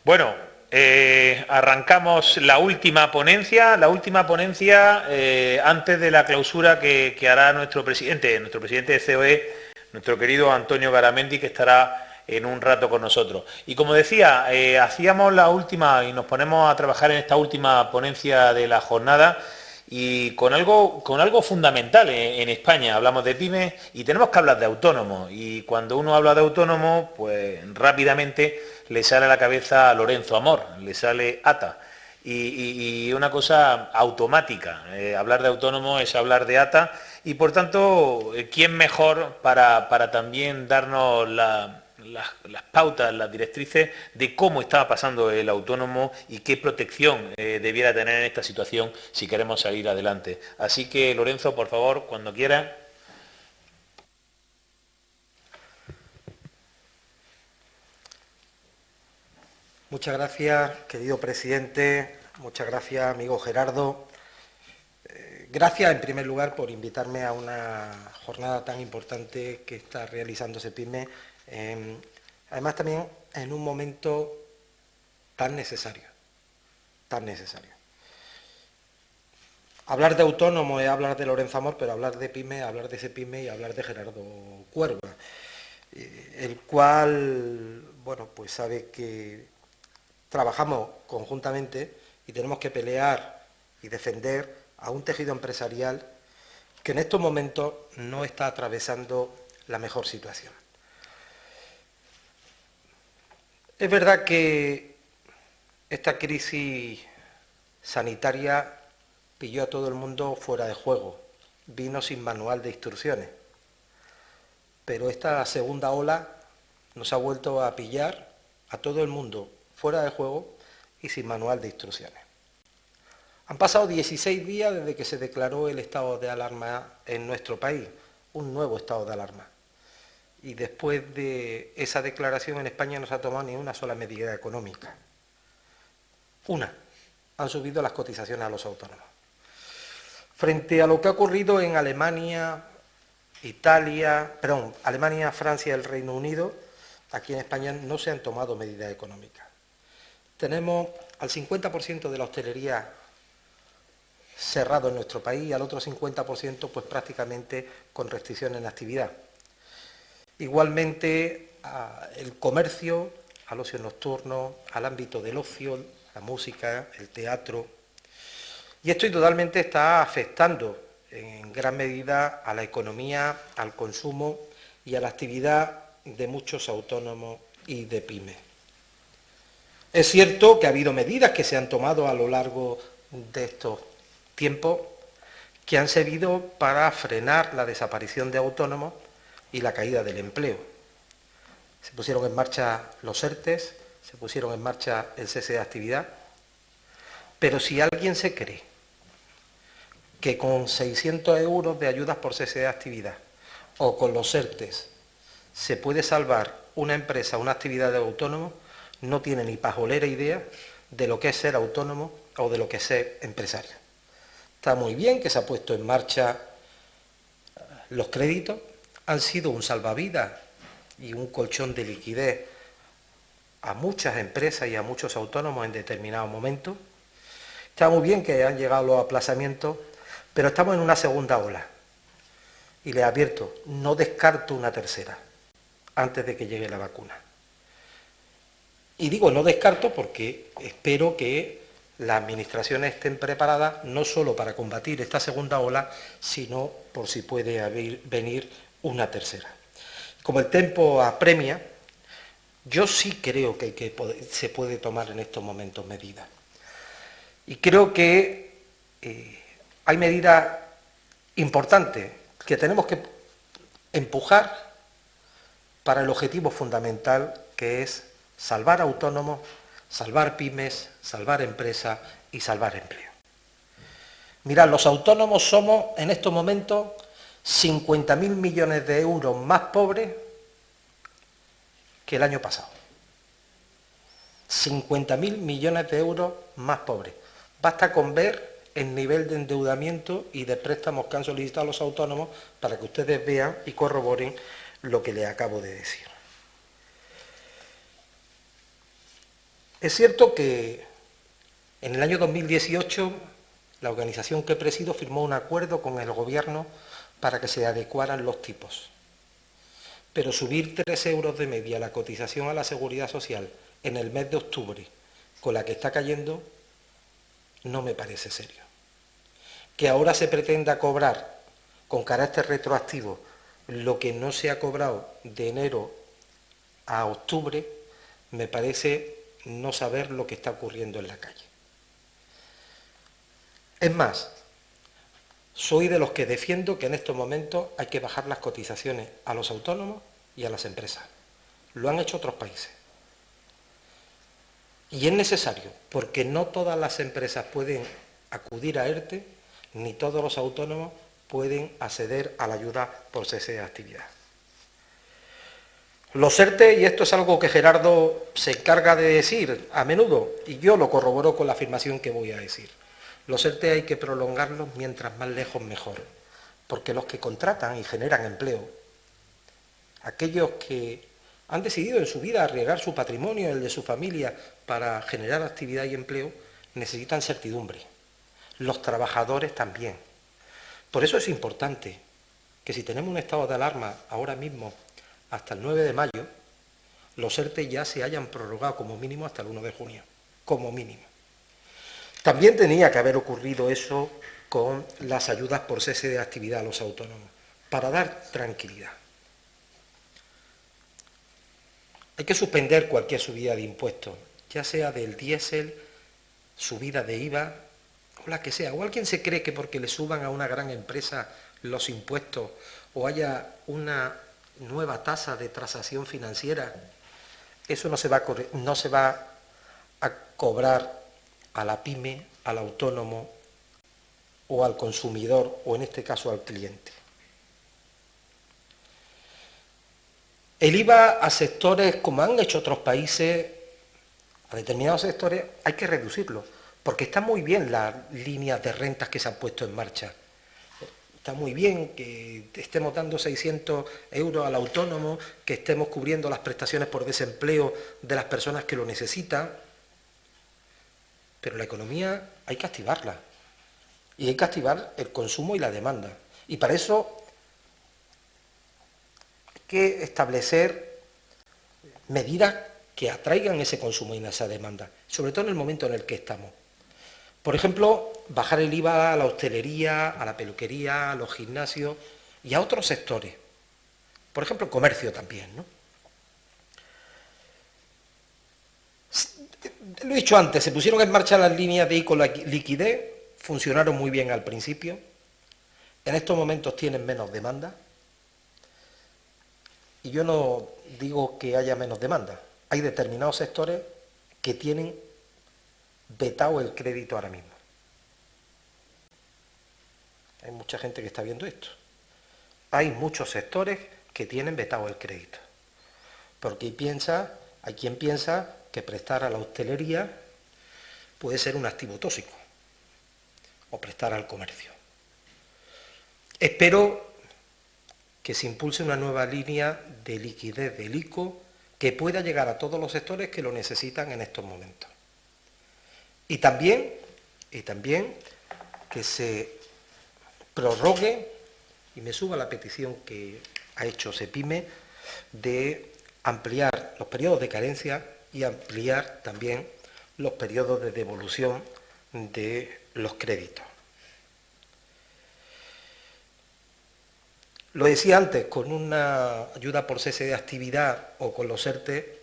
Bueno, arrancamos la última ponencia antes de la clausura que hará nuestro presidente de COE, nuestro querido Antonio Garamendi, que estará en un rato con nosotros. Y como decía, hacíamos la última y nos ponemos a trabajar en esta última ponencia de la jornada y con algo fundamental en España. Hablamos de pymes y tenemos que hablar de autónomos. Y cuando uno habla de autónomos, pues rápidamente le sale a la cabeza a Lorenzo Amor, le sale ATA. Y una cosa automática, hablar de autónomo es hablar de ATA y por tanto, ¿quién mejor para también darnos las pautas, las directrices de cómo estaba pasando el autónomo y qué protección debiera tener en esta situación si queremos salir adelante? Así que, Lorenzo, por favor, cuando quieras. Muchas gracias, querido presidente. Muchas gracias, amigo Gerardo. Gracias, en primer lugar, por invitarme a una jornada tan importante que está realizándose PYME. Además, también en un momento tan necesario. Hablar de autónomo es hablar de Lorenzo Amor, pero hablar de PYME, hablar de ese PYME y hablar de Gerardo Cuerva, el cual, bueno, pues sabe que trabajamos conjuntamente y tenemos que pelear y defender a un tejido empresarial que en estos momentos no está atravesando la mejor situación. Es verdad que esta crisis sanitaria pilló a todo el mundo fuera de juego, vino sin manual de instrucciones, pero esta segunda ola nos ha vuelto a pillar a todo el mundo fuera de juego y sin manual de instrucciones. Han pasado 16 días desde que se declaró el estado de alarma en nuestro país, un nuevo estado de alarma. Y después de esa declaración en España no se ha tomado ni una sola medida económica. Han subido las cotizaciones a los autónomos. Frente a lo que ha ocurrido en Alemania, Francia y el Reino Unido, aquí en España no se han tomado medidas económicas. Tenemos al 50% de la hostelería cerrado en nuestro país y al otro 50% pues prácticamente con restricciones en la actividad. Igualmente el comercio, al ocio nocturno, al ámbito del ocio, la música, el teatro. Y esto indudablemente está afectando en gran medida a la economía, al consumo y a la actividad de muchos autónomos y de pymes. Es cierto que ha habido medidas que se han tomado a lo largo de estos tiempos que han servido para frenar la desaparición de autónomos y la caída del empleo. Se pusieron en marcha los ERTEs, se pusieron en marcha el cese de actividad, pero si alguien se cree que con 600 euros de ayudas por cese de actividad o con los ERTEs se puede salvar una empresa, una actividad de autónomo, no tiene ni pajolera idea de lo que es ser autónomo o de lo que es ser empresario. Está muy bien que se ha puesto en marcha los créditos, han sido un salvavidas y un colchón de liquidez a muchas empresas y a muchos autónomos en determinados momentos. Está muy bien que han llegado los aplazamientos, pero estamos en una segunda ola. Y les advierto, no descarto una tercera antes de que llegue la vacuna. Y digo no descarto porque espero que las administraciones estén preparadas no solo para combatir esta segunda ola, sino por si puede venir una tercera. Como el tiempo apremia, yo sí creo que se puede tomar en estos momentos medidas. Y creo que hay medidas importantes que tenemos que empujar para el objetivo fundamental que es salvar autónomos, salvar pymes, salvar empresas y salvar empleo. Mirad, los autónomos somos en estos momentos 50.000 millones de euros más pobres que el año pasado. 50.000 millones de euros más pobres. Basta con ver el nivel de endeudamiento y de préstamos que han solicitado los autónomos para que ustedes vean y corroboren lo que les acabo de decir. Es cierto que en el año 2018 la organización que presido firmó un acuerdo con el Gobierno para que se adecuaran los tipos. Pero subir 3 euros de media la cotización a la Seguridad Social en el mes de octubre, con la que está cayendo, no me parece serio. Que ahora se pretenda cobrar con carácter retroactivo lo que no se ha cobrado de enero a octubre, me parece no saber lo que está ocurriendo en la calle. Es más, soy de los que defiendo que en estos momentos hay que bajar las cotizaciones a los autónomos y a las empresas. Lo han hecho otros países. Y es necesario, porque no todas las empresas pueden acudir a ERTE, ni todos los autónomos pueden acceder a la ayuda por cese de actividad. Los ERTE, y esto es algo que Gerardo se encarga de decir a menudo, y yo lo corroboro con la afirmación que voy a decir, los ERTE hay que prolongarlos mientras más lejos mejor, porque los que contratan y generan empleo, aquellos que han decidido en su vida arriesgar su patrimonio, el de su familia, para generar actividad y empleo, necesitan certidumbre. Los trabajadores también. Por eso es importante que si tenemos un estado de alarma ahora mismo hasta el 9 de mayo, los ERTE ya se hayan prorrogado como mínimo hasta el 1 de junio, como mínimo. También tenía que haber ocurrido eso con las ayudas por cese de actividad a los autónomos, para dar tranquilidad. Hay que suspender cualquier subida de impuestos, ya sea del diésel, subida de IVA, o la que sea. O alguien se cree que porque le suban a una gran empresa los impuestos o haya una nueva tasa de transacción financiera, eso no se va a cobrar a la pyme, al autónomo o al consumidor, o en este caso al cliente. El IVA a sectores, como han hecho otros países, a determinados sectores hay que reducirlo, porque están muy bien las líneas de rentas que se han puesto en marcha. Está muy bien que estemos dando 600 euros al autónomo, que estemos cubriendo las prestaciones por desempleo de las personas que lo necesitan, pero la economía hay que activarla, y hay que activar el consumo y la demanda. Y para eso hay que establecer medidas que atraigan ese consumo y esa demanda, sobre todo en el momento en el que estamos. Por ejemplo, bajar el IVA a la hostelería, a la peluquería, a los gimnasios y a otros sectores. Por ejemplo, el comercio también, ¿no? Lo he dicho antes, se pusieron en marcha las líneas de ICO liquidez, funcionaron muy bien al principio, en estos momentos tienen menos demanda, y yo no digo que haya menos demanda, hay determinados sectores que tienen vetado el crédito ahora mismo. Hay mucha gente que está viendo esto. Hay muchos sectores que tienen vetado el crédito, porque hay quien piensa que prestar a la hostelería puede ser un activo tóxico, o prestar al comercio. Espero que se impulse una nueva línea de liquidez del ICO que pueda llegar a todos los sectores que lo necesitan en estos momentos. Y también que se prorrogue, y me suba la petición que ha hecho Cepime, de ampliar los periodos de carencia y ampliar también los periodos de devolución de los créditos. Lo decía antes, con una ayuda por cese de actividad o con los ERTE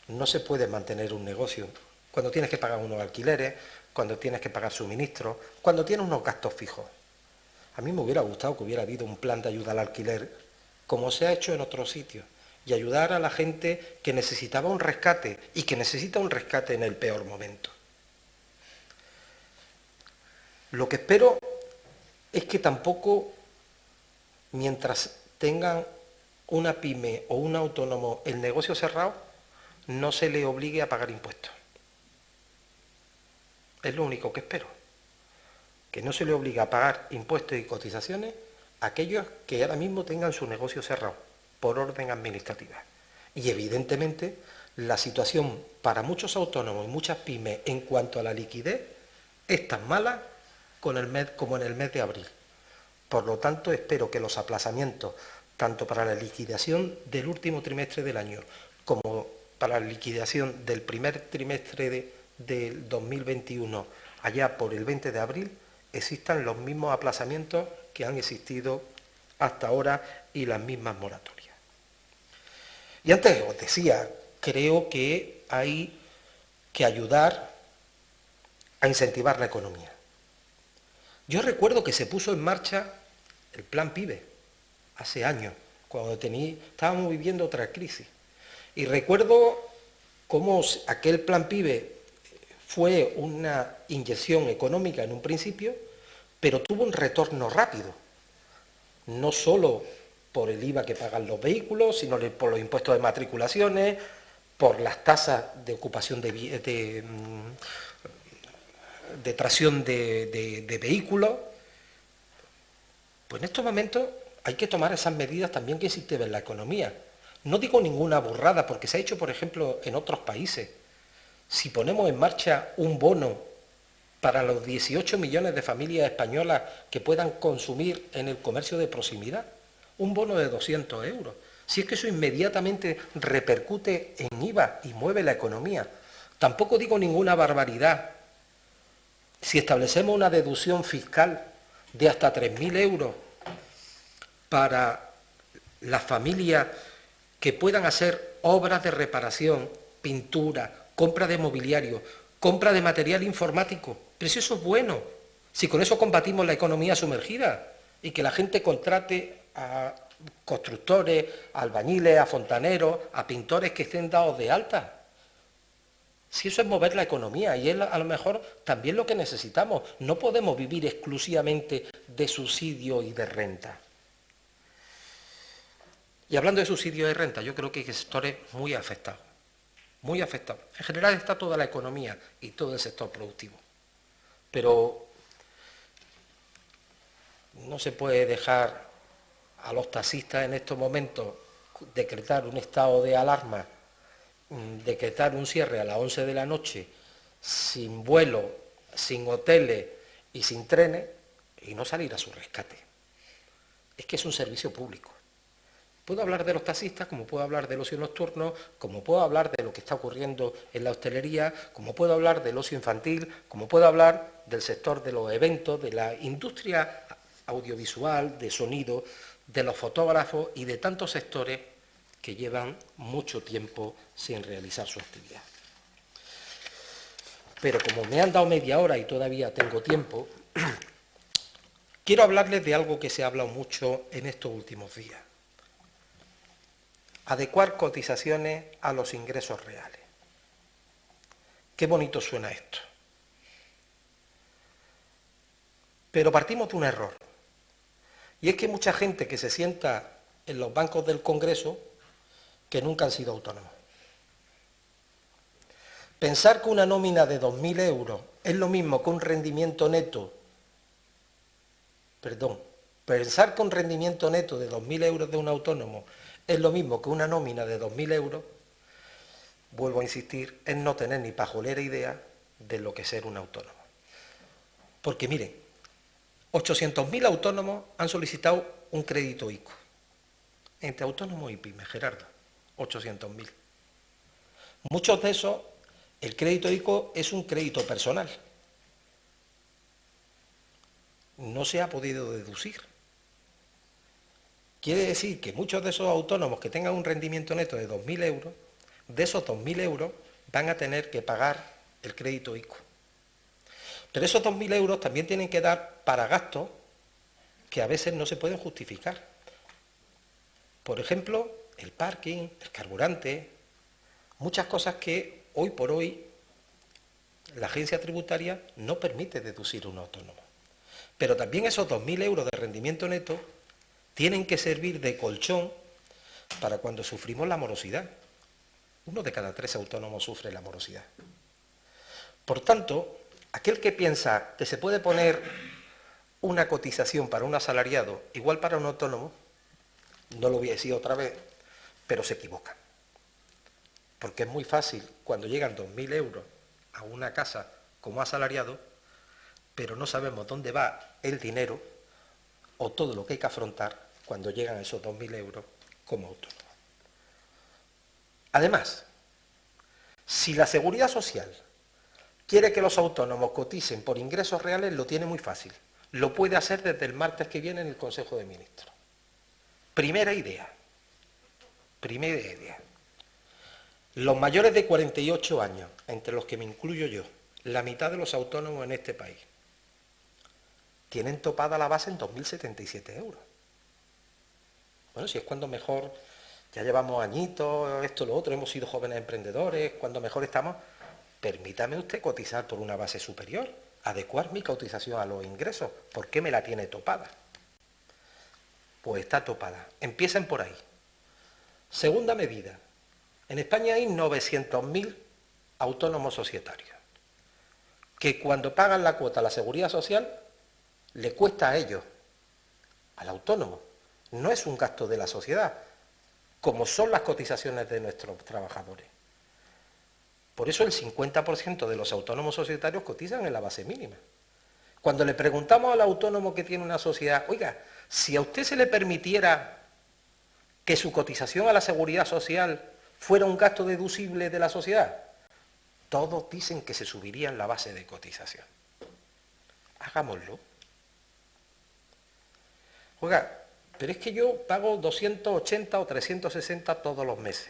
no se puede mantener un negocio. Cuando tienes que pagar unos alquileres, cuando tienes que pagar suministros, cuando tienes unos gastos fijos. A mí me hubiera gustado que hubiera habido un plan de ayuda al alquiler, como se ha hecho en otros sitios, y ayudar a la gente que necesitaba un rescate y que necesita un rescate en el peor momento. Lo que espero es que tampoco, mientras tengan una pyme o un autónomo el negocio cerrado, no se le obligue a pagar impuestos. Es lo único que espero, que no se le obligue a pagar impuestos y cotizaciones a aquellos que ahora mismo tengan su negocio cerrado por orden administrativa. Y evidentemente la situación para muchos autónomos y muchas pymes en cuanto a la liquidez es tan mala como en el mes de abril. Por lo tanto, espero que los aplazamientos, tanto para la liquidación del último trimestre del año como para la liquidación del primer trimestre del 2021, allá por el 20 de abril, existan los mismos aplazamientos que han existido hasta ahora y las mismas moratorias. Y antes os decía, creo que hay que ayudar a incentivar la economía. Yo recuerdo que se puso en marcha el Plan PIBE hace años, cuando estábamos viviendo otra crisis. Y recuerdo cómo aquel Plan PIBE fue una inyección económica en un principio, pero tuvo un retorno rápido, no solo por el IVA que pagan los vehículos, sino por los impuestos de matriculaciones, por las tasas de ocupación de tracción de vehículos. Pues en estos momentos hay que tomar esas medidas también que existen en la economía. No digo ninguna burrada, porque se ha hecho, por ejemplo, en otros países. Si ponemos en marcha un bono para los 18 millones de familias españolas que puedan consumir en el comercio de proximidad, un bono de 200 euros. Si es que eso inmediatamente repercute en IVA y mueve la economía. Tampoco digo ninguna barbaridad. Si establecemos una deducción fiscal de hasta 3.000 euros para las familias que puedan hacer obras de reparación, pintura, compra de mobiliario, compra de material informático, pero si eso es bueno, si con eso combatimos la economía sumergida y que la gente contrate a constructores, a albañiles, a fontaneros, a pintores que estén dados de alta. Si eso es mover la economía y es a lo mejor también lo que necesitamos. No podemos vivir exclusivamente de subsidio y de renta. Y hablando de subsidio y de renta, yo creo que hay sectores muy afectados. Muy afectados. En general está toda la economía y todo el sector productivo. Pero no se puede dejar a los taxistas en estos momentos decretar un estado de alarma, decretar un cierre a las 11 de la noche, sin vuelo, sin hoteles y sin trenes, y no salir a su rescate. Es que es un servicio público. Puedo hablar de los taxistas, como puedo hablar del ocio nocturno, como puedo hablar de lo que está ocurriendo en la hostelería, como puedo hablar del ocio infantil, como puedo hablar del sector de los eventos, de la industria audiovisual, de sonido, de los fotógrafos y de tantos sectores que llevan mucho tiempo sin realizar su actividad. Pero como me han dado media hora y todavía tengo tiempo, quiero hablarles de algo que se ha hablado mucho en estos últimos días. Adecuar cotizaciones a los ingresos reales. Qué bonito suena esto. Pero partimos de un error. Y es que hay mucha gente que se sienta en los bancos del Congreso que nunca han sido autónomos. Pensar que una nómina de 2.000 euros es lo mismo que un rendimiento neto, pensar que un rendimiento neto de 2.000 euros de un autónomo es lo mismo que una nómina de 2.000 euros, vuelvo a insistir, es no tener ni pajolera idea de lo que es ser un autónomo. Porque miren, 800.000 autónomos han solicitado un crédito ICO. Entre autónomos y pymes, Gerardo, 800.000. Muchos de esos, el crédito ICO es un crédito personal. No se ha podido deducir. Quiere decir que muchos de esos autónomos que tengan un rendimiento neto de 2.000 euros, de esos 2.000 euros van a tener que pagar el crédito ICO. Pero esos 2.000 euros también tienen que dar para gastos que a veces no se pueden justificar. Por ejemplo, el parking, el carburante, muchas cosas que hoy por hoy la agencia tributaria no permite deducir a un autónomo. Pero también esos 2.000 euros de rendimiento neto tienen que servir de colchón para cuando sufrimos la morosidad. 1 de cada 3 autónomos sufre la morosidad. Por tanto, aquel que piensa que se puede poner una cotización para un asalariado igual para un autónomo, no lo voy a decir otra vez, pero se equivoca. porque es muy fácil cuando llegan 2.000 euros a una casa como asalariado, pero no sabemos dónde va el dinero o todo lo que hay que afrontar cuando llegan esos 2.000 euros como autónomo. Además, si la Seguridad Social quiere que los autónomos coticen por ingresos reales, lo tiene muy fácil. Lo puede hacer desde el martes que viene en el Consejo de Ministros. Primera idea. Los mayores de 48 años, entre los que me incluyo yo, la mitad de los autónomos en este país, tienen topada la base en 2.077 euros. Bueno, si es cuando mejor, ya llevamos añitos, esto, lo otro, hemos sido jóvenes emprendedores, cuando mejor estamos, permítame usted cotizar por una base superior, adecuar mi cotización a los ingresos. ¿Por qué me la tiene topada? Pues está topada. Empiecen por ahí. Segunda medida. En España hay 900.000 autónomos societarios, que cuando pagan la cuota a la Seguridad Social, le cuesta a ellos, al autónomo. No es un gasto de la sociedad, como son las cotizaciones de nuestros trabajadores. Por eso el 50% de los autónomos societarios cotizan en la base mínima. Cuando le preguntamos al autónomo que tiene una sociedad, oiga, si a usted se le permitiera que su cotización a la Seguridad Social fuera un gasto deducible de la sociedad, todos dicen que se subiría en la base de cotización. Hagámoslo. Oiga, pero es que yo pago 280 o 360 todos los meses.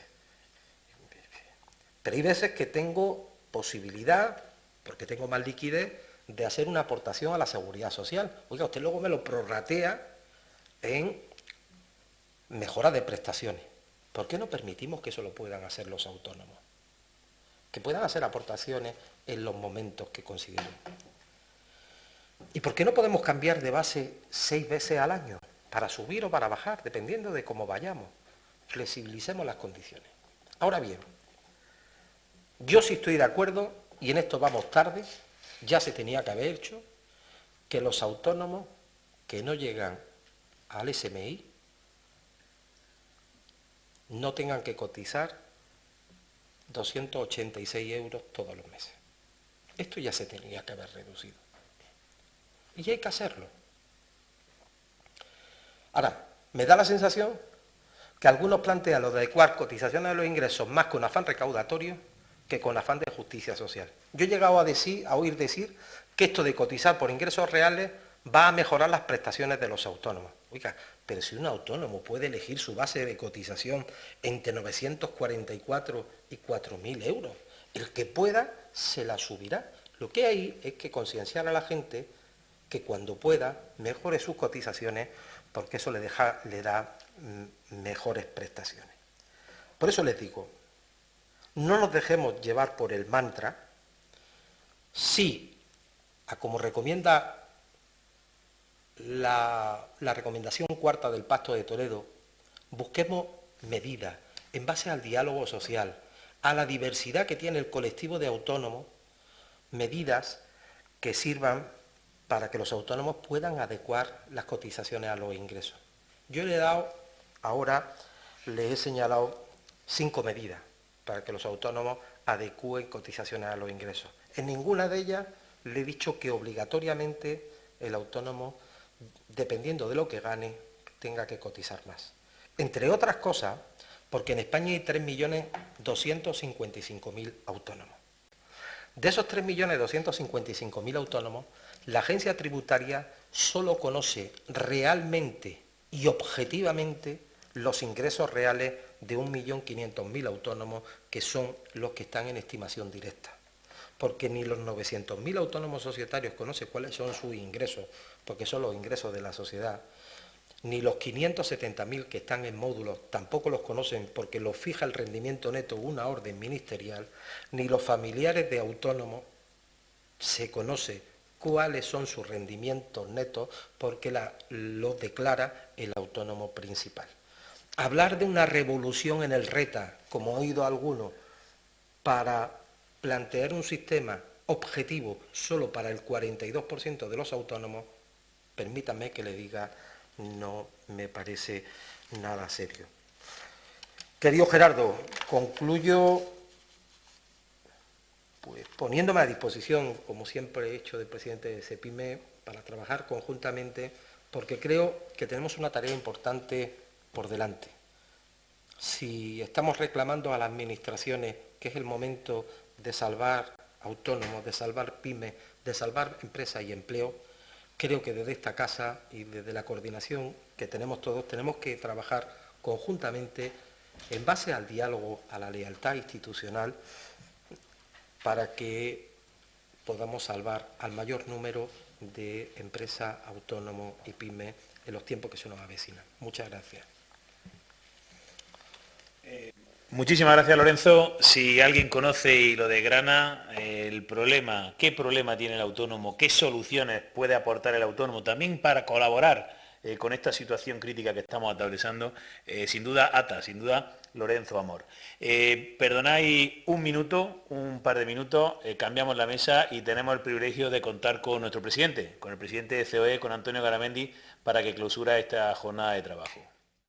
Pero hay veces que tengo posibilidad, porque tengo más liquidez, de hacer una aportación a la Seguridad Social. Oiga, usted luego me lo prorratea en mejora de prestaciones. ¿Por qué no permitimos que eso lo puedan hacer los autónomos? Que puedan hacer aportaciones en los momentos que consideren. ¿Y por qué no podemos cambiar de base 6 veces al año? Para subir o para bajar, dependiendo de cómo vayamos. Flexibilicemos las condiciones. Ahora bien, yo sí estoy de acuerdo, y en esto vamos tarde, ya se tenía que haber hecho, que los autónomos que no llegan al SMI no tengan que cotizar 286 euros todos los meses. Esto ya se tenía que haber reducido. Y hay que hacerlo. Ahora, me da la sensación que algunos plantean lo de adecuar cotizaciones a los ingresos más con afán recaudatorio que con afán de justicia social. Yo he llegado a oír decir que esto de cotizar por ingresos reales va a mejorar las prestaciones de los autónomos. Oiga, pero si un autónomo puede elegir su base de cotización entre 944 y 4.000 euros, el que pueda se la subirá. Lo que hay es que concienciar a la gente que cuando pueda mejore sus cotizaciones, porque eso le da mejores prestaciones. Por eso les digo, no nos dejemos llevar por el mantra, sí, como recomienda la recomendación cuarta del Pacto de Toledo, busquemos medidas en base al diálogo social, a la diversidad que tiene el colectivo de autónomos, medidas que sirvan para que los autónomos puedan adecuar las cotizaciones a los ingresos. Yo le he dado, ahora les he señalado 5 medidas para que los autónomos adecúen cotizaciones a los ingresos. En ninguna de ellas le he dicho que obligatoriamente el autónomo, dependiendo de lo que gane, tenga que cotizar más. Entre otras cosas, porque en España hay 3.255.000 autónomos. De esos 3.255.000 autónomos, la agencia tributaria solo conoce realmente y objetivamente los ingresos reales de 1.500.000 autónomos, que son los que están en estimación directa. Porque ni los 900.000 autónomos societarios conocen cuáles son sus ingresos, porque son los ingresos de la sociedad, ni los 570.000 que están en módulos tampoco los conocen porque los fija el rendimiento neto una orden ministerial, ni los familiares de autónomos se conoce cuáles son sus rendimientos netos porque los declara el autónomo principal. Hablar de una revolución en el RETA, como he oído algunos, para plantear un sistema objetivo solo para el 42% de los autónomos, permítame que le diga, no me parece nada serio. Querido Gerardo, concluyo pues poniéndome a disposición, como siempre he hecho, del presidente de CEPIME, para trabajar conjuntamente, porque creo que tenemos una tarea importante por delante. Si estamos reclamando a las administraciones que es el momento de salvar autónomos, de salvar pymes, de salvar empresas y empleo, creo que desde esta casa y desde la coordinación que tenemos todos, tenemos que trabajar conjuntamente en base al diálogo, a la lealtad institucional, para que podamos salvar al mayor número de empresas, autónomos y pymes en los tiempos que se nos avecinan. Muchas gracias. Muchísimas gracias, Lorenzo. Si alguien conoce y lo desgrana, el problema, qué problema tiene el autónomo, qué soluciones puede aportar el autónomo también para colaborar con esta situación crítica que estamos atravesando, sin duda ATA, sin duda Lorenzo Amor. Perdonáis un par de minutos, cambiamos la mesa y tenemos el privilegio de contar con nuestro presidente, con el presidente de COE, con Antonio Garamendi, para que clausura esta jornada de trabajo.